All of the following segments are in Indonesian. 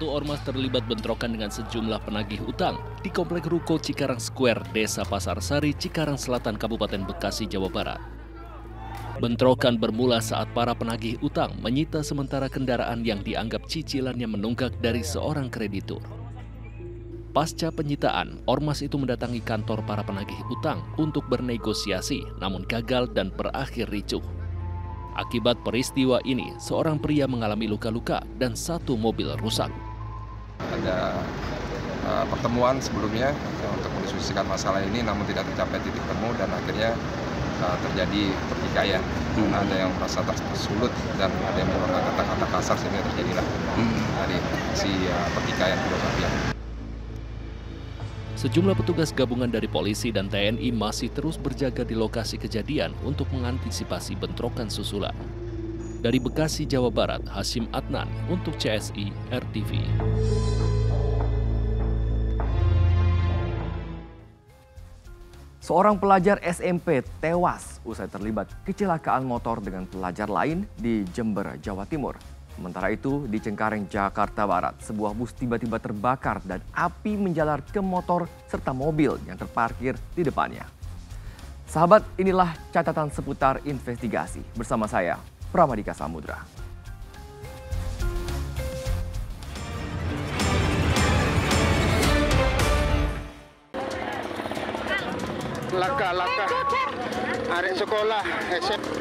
Satu ormas terlibat bentrokan dengan sejumlah penagih utang di Komplek Ruko Cikarang Square, Desa Pasar Sari, Cikarang Selatan, Kabupaten Bekasi, Jawa Barat. Bentrokan bermula saat para penagih utang menyita sementara kendaraan yang dianggap cicilannya menunggak dari seorang kreditur. Pasca penyitaan, ormas itu mendatangi kantor para penagih utang untuk bernegosiasi, namun gagal dan berakhir ricuh. Akibat peristiwa ini, seorang pria mengalami luka-luka dan satu mobil rusak. Ada pertemuan sebelumnya untuk mendiskusikan masalah ini, namun tidak tercapai titik temu dan akhirnya terjadi pertikaian. Ada yang merasa tersulut dan ada yang mengeluarkan kata-kata kasar sehingga terjadilah dari pertikaian kedua pihak. Sejumlah petugas gabungan dari polisi dan TNI masih terus berjaga di lokasi kejadian untuk mengantisipasi bentrokan susulan. Dari Bekasi, Jawa Barat, Hashim Adnan untuk CSI RTV. Seorang pelajar SMP tewas usai terlibat kecelakaan motor dengan pelajar lain di Jember, Jawa Timur. Sementara itu, di Cengkareng, Jakarta Barat, sebuah bus tiba-tiba terbakar dan api menjalar ke motor serta mobil yang terparkir di depannya. Sahabat, inilah catatan seputar investigasi. Bersama saya, Pramadika Samudra. Laka-laka, arek sekolah SMP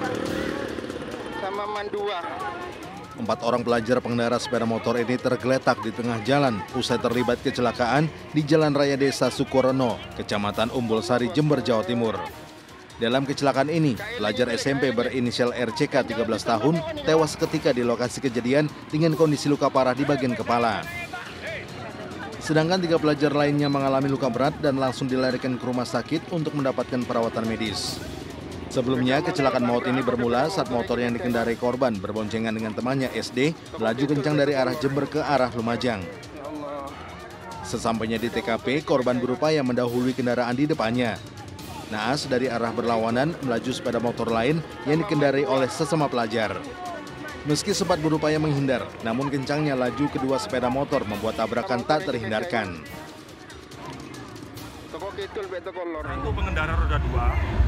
sama Mandua. 4 orang pelajar pengendara sepeda motor ini tergeletak di tengah jalan usai terlibat kecelakaan di Jalan Raya Desa Sukorno, Kecamatan Umbul Sari, Jember, Jawa Timur. Dalam kecelakaan ini, pelajar SMP berinisial RCK 13 tahun tewas ketika di lokasi kejadian dengan kondisi luka parah di bagian kepala. Sedangkan 3 pelajar lainnya mengalami luka berat dan langsung dilarikan ke rumah sakit untuk mendapatkan perawatan medis. Sebelumnya, kecelakaan maut ini bermula saat motor yang dikendarai korban berboncengan dengan temannya SD melaju kencang dari arah Jember ke arah Lumajang. Sesampainya di TKP, korban berupaya mendahului kendaraan di depannya. Naas dari arah berlawanan melaju sepeda motor lain yang dikendarai oleh sesama pelajar. Meski sempat berupaya menghindar, namun kencangnya laju kedua sepeda motor membuat tabrakan tak terhindarkan. Itu pengendara roda 2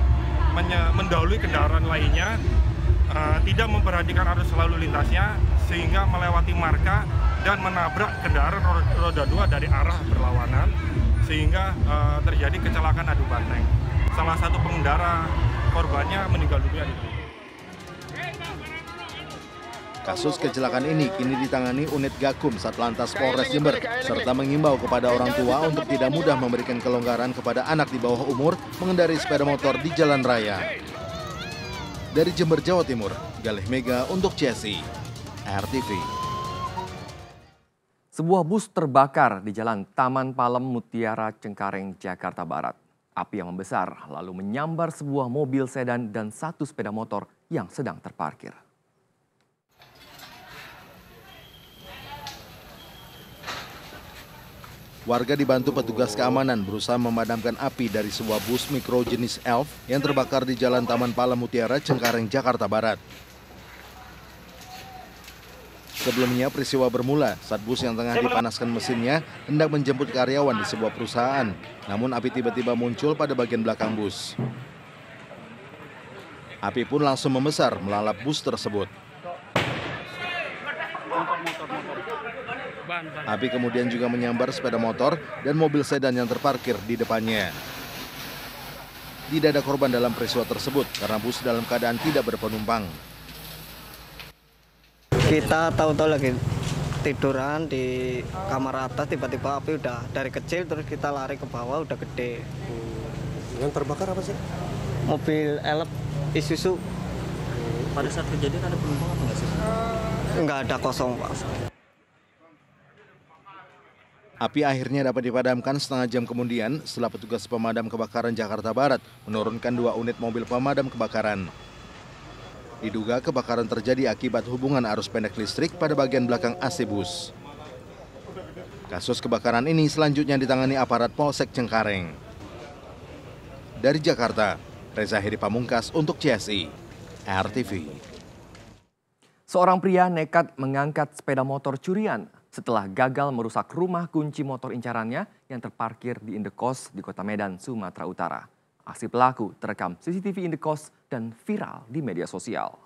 mendahului kendaraan lainnya, tidak memperhatikan arus lalu lintasnya sehingga melewati marka dan menabrak kendaraan roda 2 dari arah berlawanan sehingga terjadi kecelakaan adu banteng. Salah satu pengendara korbannya meninggal dunia. Kasus kecelakaan ini kini ditangani unit Gakum Satlantas Polres Jember serta mengimbau kepada orang tua untuk tidak mudah memberikan kelonggaran kepada anak di bawah umur mengendarai sepeda motor di jalan raya. Dari Jember, Jawa Timur, Galih Mega untuk CSI RTV. Sebuah bus terbakar di Jalan Taman Palem Mutiara, Cengkareng, Jakarta Barat. Api yang membesar lalu menyambar sebuah mobil sedan dan satu sepeda motor yang sedang terparkir. Warga dibantu petugas keamanan berusaha memadamkan api dari sebuah bus mikro jenis Elf yang terbakar di Jalan Taman Palem Mutiara, Cengkareng, Jakarta Barat. Sebelumnya peristiwa bermula saat bus yang tengah dipanaskan mesinnya hendak menjemput karyawan di sebuah perusahaan. Namun api tiba-tiba muncul pada bagian belakang bus. Api pun langsung membesar melalap bus tersebut. Api kemudian juga menyambar sepeda motor dan mobil sedan yang terparkir di depannya. Tidak ada korban dalam peristiwa tersebut karena bus dalam keadaan tidak berpenumpang. Kita tahu-tahu lagi tiduran di kamar atas, tiba-tiba api udah dari kecil terus kita lari ke bawah udah gede. Yang terbakar apa sih? Mobil elf Isuzu. Pada saat kejadian ada penumpang apa nggak sih? Nggak ada, kosong, Pak. Api akhirnya dapat dipadamkan setengah jam kemudian setelah petugas pemadam kebakaran Jakarta Barat menurunkan 2 unit mobil pemadam kebakaran. Diduga kebakaran terjadi akibat hubungan arus pendek listrik pada bagian belakang AC bus. Kasus kebakaran ini selanjutnya ditangani aparat Polsek Cengkareng. Dari Jakarta, Reza Heri Pamungkas untuk CSI RTV. Seorang pria nekat mengangkat sepeda motor curian setelah gagal merusak rumah kunci motor incarannya yang terparkir di indekos di Kota Medan, Sumatera Utara. Aksi pelaku terekam CCTV indekos dan viral di media sosial.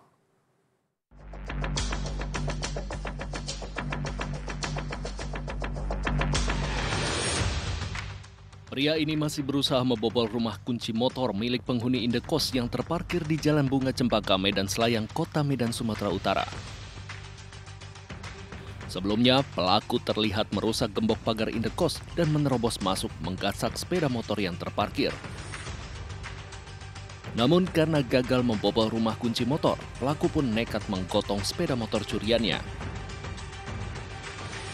Pria ini masih berusaha membobol rumah kunci motor milik penghuni indekos yang terparkir di Jalan Bunga Cempaka, Medan Selayang, Kota Medan, Sumatera Utara. Sebelumnya, pelaku terlihat merusak gembok pagar indekos dan menerobos masuk menggasak sepeda motor yang terparkir. Namun karena gagal membobol rumah kunci motor, pelaku pun nekat menggotong sepeda motor curiannya.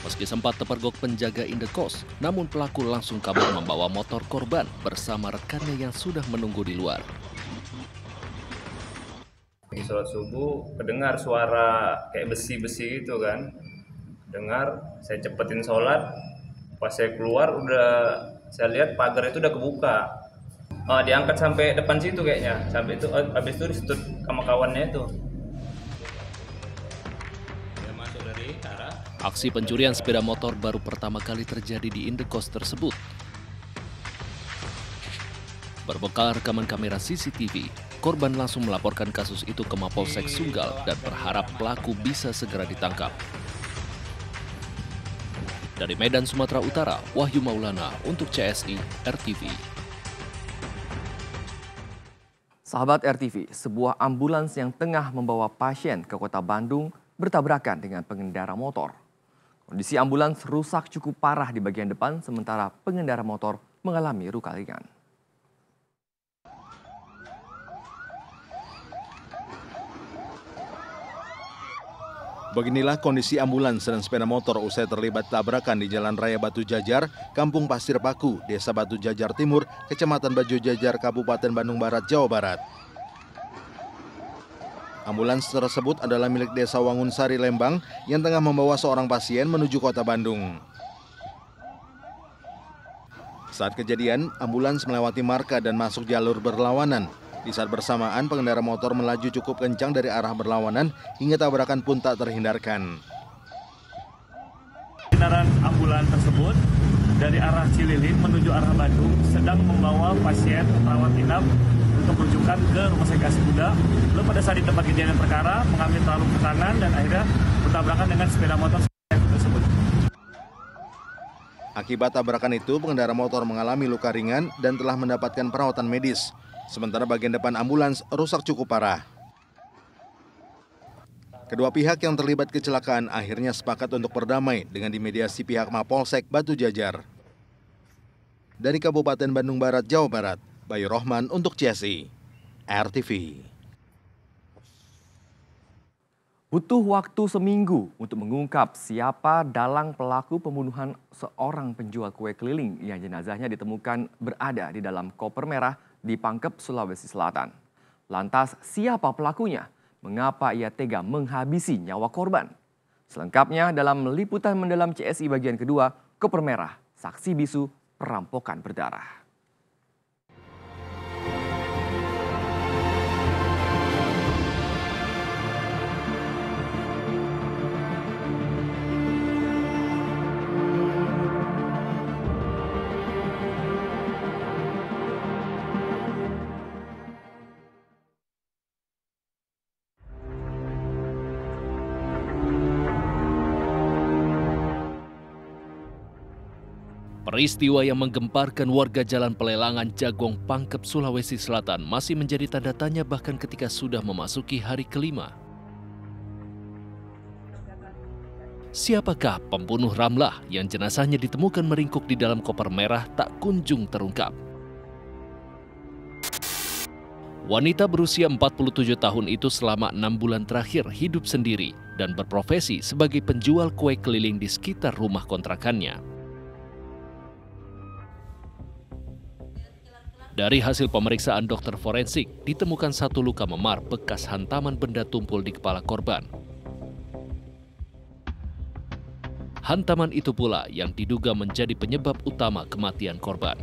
Meski sempat terpergok penjaga indekos, namun pelaku langsung kabur membawa motor korban bersama rekannya yang sudah menunggu di luar. Di sholat subuh, kedengar suara kayak besi-besi itu kan. Dengar, saya cepetin sholat. Pas saya keluar, saya lihat pagar itu udah kebuka. Diangkat sampai depan situ kayaknya. Sampai itu, habis itu disutut sama kawannya itu. Aksi pencurian sepeda motor baru pertama kali terjadi di indekos tersebut. Berbekal rekaman kamera CCTV, korban langsung melaporkan kasus itu ke Mapolsek Sunggal dan berharap pelaku bisa segera ditangkap. Dari Medan, Sumatera Utara, Wahyu Maulana untuk CSI RTV. Sahabat RTV, sebuah ambulans yang tengah membawa pasien ke Kota Bandung bertabrakan dengan pengendara motor. Kondisi ambulans rusak cukup parah di bagian depan, sementara pengendara motor mengalami luka ringan. Beginilah kondisi ambulans dan sepeda motor usai terlibat tabrakan di Jalan Raya Batu Jajar, Kampung Pasir Paku, Desa Batu Jajar Timur, Kecamatan Baju Jajar, Kabupaten Bandung Barat, Jawa Barat. Ambulans tersebut adalah milik Desa Wangunsari, Lembang, yang tengah membawa seorang pasien menuju Kota Bandung. Saat kejadian, ambulans melewati marka dan masuk jalur berlawanan. Di saat bersamaan, pengendara motor melaju cukup kencang dari arah berlawanan hingga tabrakan pun tak terhindarkan. Kendaraan ambulans tersebut dari arah Cililin menuju arah Bandung sedang membawa pasien rawat inap untuk rujukan ke Rumah Sakit Asi Kuda. Lalu pada saat di tempat kejadian perkara mengambil terlalu ke kanan dan akhirnya bertabrakan dengan sepeda motor tersebut. Akibat tabrakan itu, pengendara motor mengalami luka ringan dan telah mendapatkan perawatan medis. Sementara bagian depan ambulans rusak cukup parah. Kedua pihak yang terlibat kecelakaan akhirnya sepakat untuk berdamai dengan dimediasi pihak Mapolsek Batu Jajar. Dari Kabupaten Bandung Barat, Jawa Barat, Bayu Rohman untuk CSI RTV. Butuh waktu seminggu untuk mengungkap siapa dalang pelaku pembunuhan seorang penjual kue keliling yang jenazahnya ditemukan berada di dalam koper merah di Pangkep, Sulawesi Selatan. Lantas siapa pelakunya? Mengapa ia tega menghabisi nyawa korban? Selengkapnya dalam liputan mendalam CSI bagian kedua, koper merah, saksi bisu perampokan berdarah. Peristiwa yang menggemparkan warga Jalan Pelelangan Jagong, Pangkep, Sulawesi Selatan masih menjadi tanda tanya bahkan ketika sudah memasuki hari kelima. Siapakah pembunuh Ramlah yang jenazahnya ditemukan meringkuk di dalam koper merah tak kunjung terungkap? Wanita berusia 47 tahun itu selama 6 bulan terakhir hidup sendiri dan berprofesi sebagai penjual kue keliling di sekitar rumah kontrakannya. Dari hasil pemeriksaan dokter forensik, ditemukan satu luka memar bekas hantaman benda tumpul di kepala korban. Hantaman itu pula yang diduga menjadi penyebab utama kematian korban.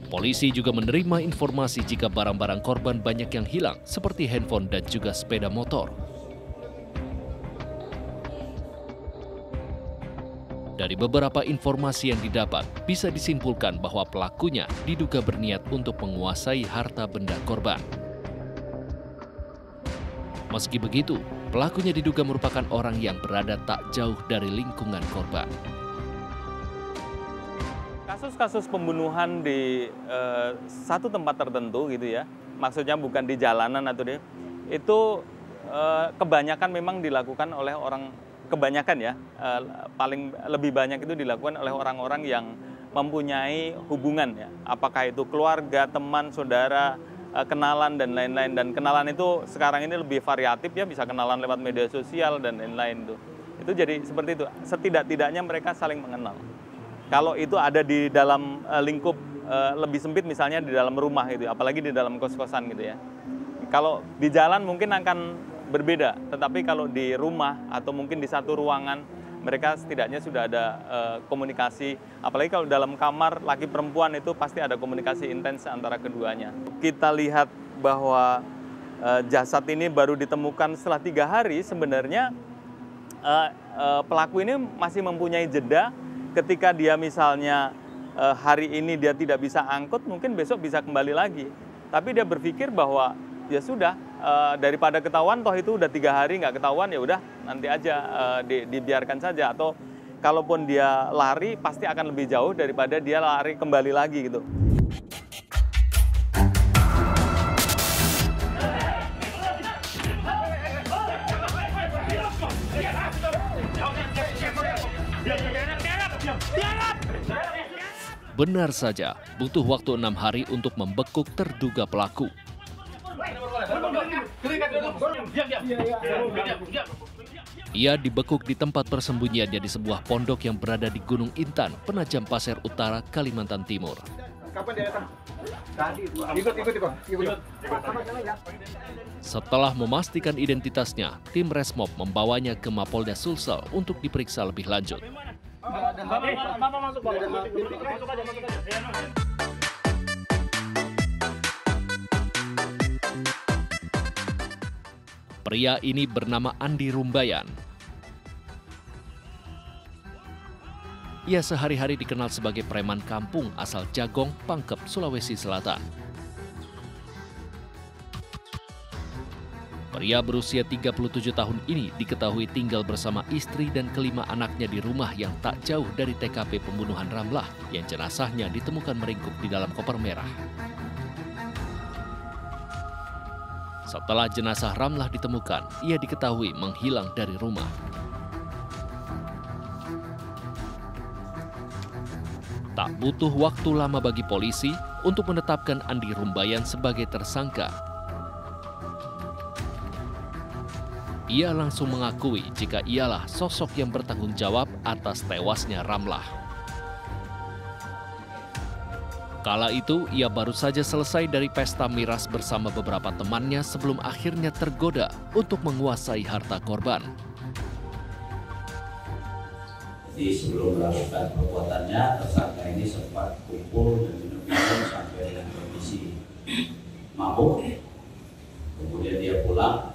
Polisi juga menerima informasi jika barang-barang korban banyak yang hilang, seperti handphone dan juga sepeda motor. beberapa informasi yang didapat bisa disimpulkan bahwa pelakunya diduga berniat untuk menguasai harta benda korban. Meski begitu, pelakunya diduga merupakan orang yang berada tak jauh dari lingkungan korban. Kasus-kasus pembunuhan di satu tempat tertentu gitu ya, maksudnya bukan di jalanan atau itu kebanyakan memang dilakukan oleh orang, kebanyakan ya, paling lebih banyak itu dilakukan oleh orang-orang yang mempunyai hubungan ya, apakah itu keluarga, teman, saudara, kenalan dan lain-lain. Dan kenalan itu sekarang ini lebih variatif ya, bisa kenalan lewat media sosial dan lain-lain tuh. Itu jadi seperti itu, setidak-tidaknya mereka saling mengenal. Kalau itu ada di dalam lingkup lebih sempit misalnya di dalam rumah gitu, apalagi di dalam kos-kosan gitu ya. Kalau di jalan mungkin akan berbeda, tetapi kalau di rumah atau mungkin di satu ruangan mereka setidaknya sudah ada komunikasi. Apalagi kalau dalam kamar laki perempuan itu pasti ada komunikasi intens antara keduanya. Kita lihat bahwa jasad ini baru ditemukan setelah 3 hari, sebenarnya pelaku ini masih mempunyai jeda. Ketika dia misalnya hari ini dia tidak bisa angkut, mungkin besok bisa kembali lagi. Tapi dia berpikir bahwa ya sudah, daripada ketahuan, toh itu udah 3 hari nggak ketahuan, ya udah nanti aja dibiarkan saja. Atau kalaupun dia lari, pasti akan lebih jauh daripada dia lari kembali lagi gitu. Benar saja, butuh waktu 6 hari untuk membekuk terduga pelaku. Ia dibekuk di tempat persembunyiannya di sebuah pondok yang berada di Gunung Intan, Penajam Pasir Utara, Kalimantan Timur. Setelah memastikan identitasnya, tim Resmob membawanya ke Mapolda Sulsel untuk diperiksa lebih lanjut. Pria ini bernama Andi Rumbayan. Ia sehari-hari dikenal sebagai preman kampung asal Jagong, Pangkep, Sulawesi Selatan. Pria berusia 37 tahun ini diketahui tinggal bersama istri dan kelima anaknya di rumah yang tak jauh dari TKP pembunuhan Ramlah yang jenazahnya ditemukan meringkuk di dalam koper merah. Setelah jenazah Ramlah ditemukan, ia diketahui menghilang dari rumah. Tak butuh waktu lama bagi polisi untuk menetapkan Andi Rumbayan sebagai tersangka. Ia langsung mengakui jika ialah sosok yang bertanggung jawab atas tewasnya Ramlah. Kala itu, ia baru saja selesai dari pesta miras bersama beberapa temannya sebelum akhirnya tergoda untuk menguasai harta korban. Jadi sebelum melakukan perbuatannya, tersangka ini sempat kumpul dan minum-minum sampai dengan kondisi mabuk. Kemudian dia pulang,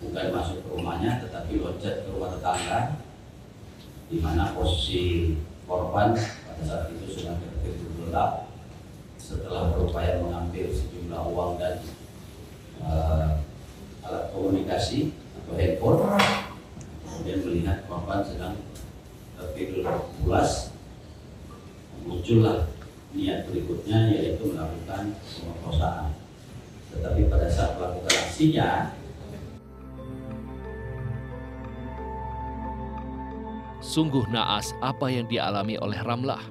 bukan masuk ke rumahnya, tetapi loncat ke rumah tetangga, di mana posisi korban pada saat itu sudah tertutup gelap. Setelah berupaya mengambil sejumlah uang dan alat komunikasi atau handphone, kemudian melihat korban sedang tertidur pulas, muncullah niat berikutnya, yaitu melakukan pemerkosaan. Tetapi pada saat melakukan aksinya, sungguh naas apa yang dialami oleh Ramlah.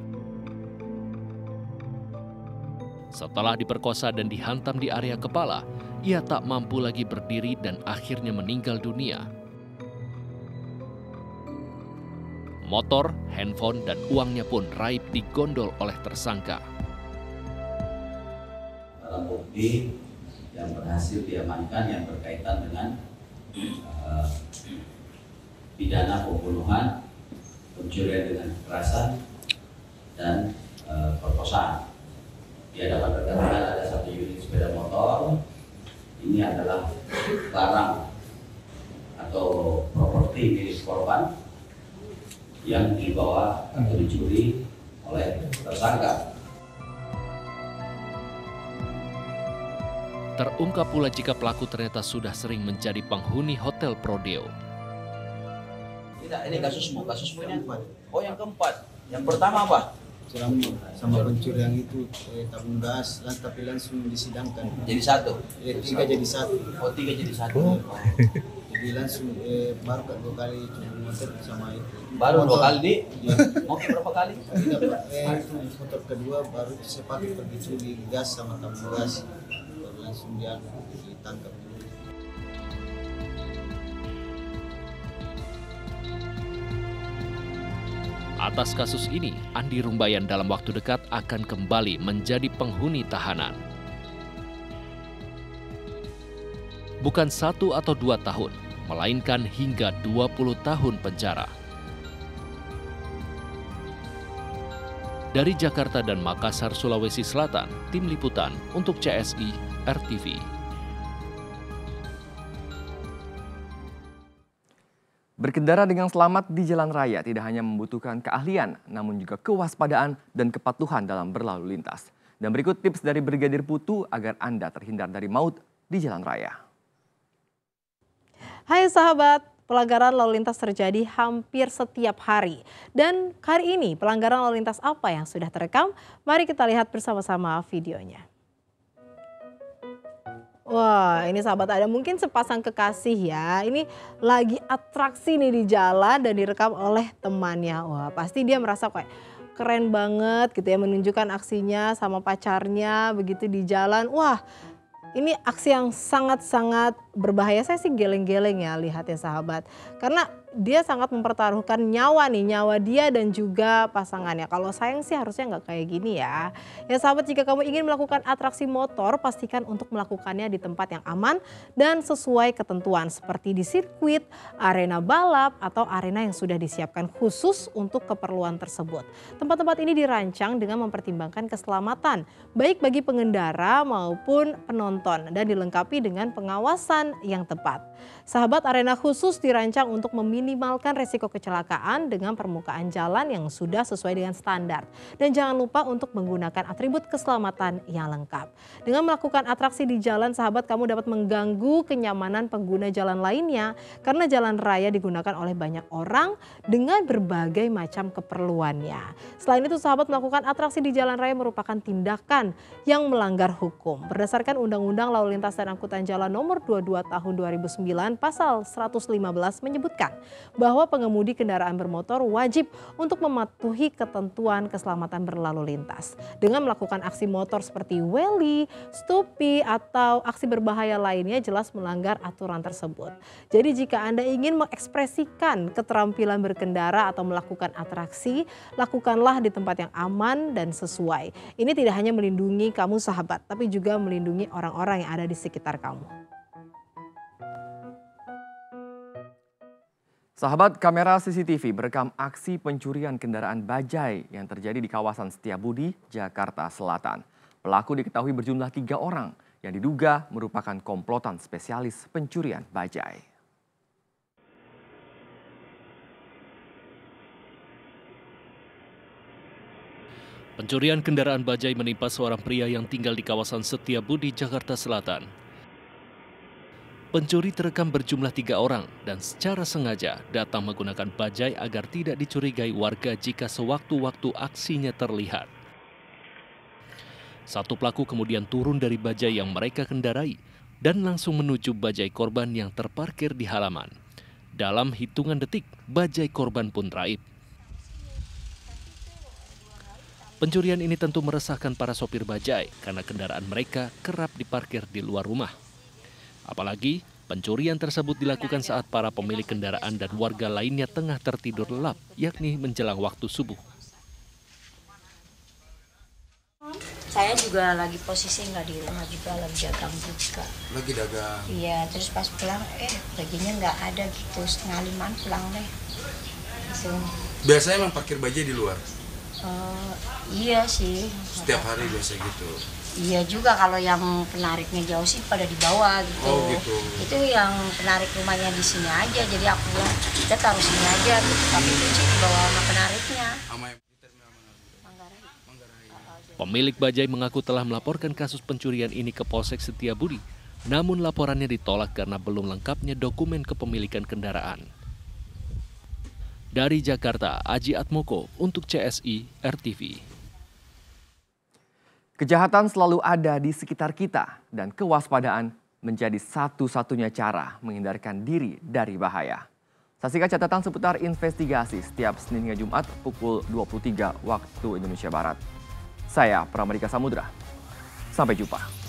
Setelah diperkosa dan dihantam di area kepala, ia tak mampu lagi berdiri dan akhirnya meninggal dunia. Motor, handphone, dan uangnya pun raib digondol oleh tersangka. Dalam bukti yang berhasil diamankan yang berkaitan dengan pidana pembunuhan, pencurian dengan kekerasan, dan perkosaan. Di hadapan rekan-rekan ada 1 unit sepeda motor. Ini adalah barang atau properti milik korban yang dibawa atau dicuri oleh tersangka. Terungkap pula jika pelaku ternyata sudah sering menjadi penghuni hotel Prodeo. Tidak, ini kasusmu ini. Oh, yang keempat. Yang pertama apa? Sama pencurian itu tabung gas, tapi langsung disidangkan. Jadi satu? 3 jadi 1. Oh, 3 jadi 1. Jadi langsung baru 2 kali curi motor sama itu. Baru 2 kali di? Motor berapa kali? Tidak, motor kedua baru saya pakai pergi curi gas sama tabung gas. Baru langsung dia ditangkap. Atas kasus ini, Andi Rumbayan dalam waktu dekat akan kembali menjadi penghuni tahanan. Bukan 1 atau 2 tahun, melainkan hingga 20 tahun penjara. Dari Jakarta dan Makassar, Sulawesi Selatan, Tim Liputan untuk CSI RTV. Berkendara dengan selamat di jalan raya tidak hanya membutuhkan keahlian, namun juga kewaspadaan dan kepatuhan dalam berlalu lintas. Dan berikut tips dari Brigadir Putu agar Anda terhindar dari maut di jalan raya. Hai sahabat, pelanggaran lalu lintas terjadi hampir setiap hari. Dan hari ini pelanggaran lalu lintas apa yang sudah terekam? Mari kita lihat bersama-sama videonya. Wah, ini sahabat, ada mungkin sepasang kekasih ya. Ini lagi atraksi nih di jalan dan direkam oleh temannya. Wah, pasti dia merasa kayak keren banget gitu ya, menunjukkan aksinya sama pacarnya begitu di jalan. Wah, ini aksi yang sangat-sangat berbahaya. Saya sih geleng-geleng ya lihat ya sahabat. Karena dia sangat mempertaruhkan nyawa dia dan juga pasangannya. Kalau sayang sih harusnya nggak kayak gini ya. Ya sahabat, jika kamu ingin melakukan atraksi motor, pastikan untuk melakukannya di tempat yang aman dan sesuai ketentuan seperti di sirkuit, arena balap, atau arena yang sudah disiapkan khusus untuk keperluan tersebut. Tempat-tempat ini dirancang dengan mempertimbangkan keselamatan, baik bagi pengendara maupun penonton, dan dilengkapi dengan pengawasan yang tepat. Sahabat, arena khusus dirancang untuk meminimalkan resiko kecelakaan dengan permukaan jalan yang sudah sesuai dengan standar. Dan jangan lupa untuk menggunakan atribut keselamatan yang lengkap. Dengan melakukan atraksi di jalan, sahabat, kamu dapat mengganggu kenyamanan pengguna jalan lainnya karena jalan raya digunakan oleh banyak orang dengan berbagai macam keperluannya. Selain itu, sahabat, melakukan atraksi di jalan raya merupakan tindakan yang melanggar hukum. Berdasarkan Undang-Undang Lalu Lintas dan Angkutan Jalan Nomor 22 Tahun 2009, Pasal 115 menyebutkan bahwa pengemudi kendaraan bermotor wajib untuk mematuhi ketentuan keselamatan berlalu lintas. Dengan melakukan aksi motor seperti wheelie, stupi, atau aksi berbahaya lainnya jelas melanggar aturan tersebut. Jadi jika Anda ingin mengekspresikan keterampilan berkendara atau melakukan atraksi, lakukanlah di tempat yang aman dan sesuai. Ini tidak hanya melindungi kamu sahabat, tapi juga melindungi orang-orang yang ada di sekitar kamu. Sahabat, kamera CCTV merekam aksi pencurian kendaraan bajai yang terjadi di kawasan Setiabudi, Jakarta Selatan. Pelaku diketahui berjumlah 3 orang yang diduga merupakan komplotan spesialis pencurian bajai. Pencurian kendaraan bajai menimpa seorang pria yang tinggal di kawasan Setiabudi, Jakarta Selatan. Pencuri terekam berjumlah 3 orang dan secara sengaja datang menggunakan bajai agar tidak dicurigai warga jika sewaktu-waktu aksinya terlihat. Satu pelaku kemudian turun dari bajai yang mereka kendarai dan langsung menuju bajai korban yang terparkir di halaman. Dalam hitungan detik, bajai korban pun raib. Pencurian ini tentu meresahkan para sopir bajai karena kendaraan mereka kerap diparkir di luar rumah. Apalagi pencurian tersebut dilakukan saat para pemilik kendaraan dan warga lainnya tengah tertidur lelap, yakni menjelang waktu subuh. Saya juga lagi posisi nggak di rumah juga, lagi dagang juga. Lagi dagang? Iya, terus pas pulang, bajunya nggak ada gitu, 4:30 pulang deh. Gitu. Biasanya emang parkir bajai di luar? Iya sih. Setiap hari biasa gitu? Iya juga, kalau yang penariknya jauh sih pada di bawah gitu. Oh, gitu. Itu yang penarik rumahnya di sini aja, jadi aku bilang kita taruh sini aja gitu. Tapi itu sih di bawah sama penariknya. Pemilik bajai mengaku telah melaporkan kasus pencurian ini ke Polsek Setiabudi, namun laporannya ditolak karena belum lengkapnya dokumen kepemilikan kendaraan. Dari Jakarta, Aji Atmoko untuk CSI RTV. Kejahatan selalu ada di sekitar kita dan kewaspadaan menjadi satu-satunya cara menghindarkan diri dari bahaya. Saksikan catatan seputar investigasi setiap Senin hingga Jumat pukul 23 waktu Indonesia Barat. Saya Pramodika Samudra. Sampai jumpa.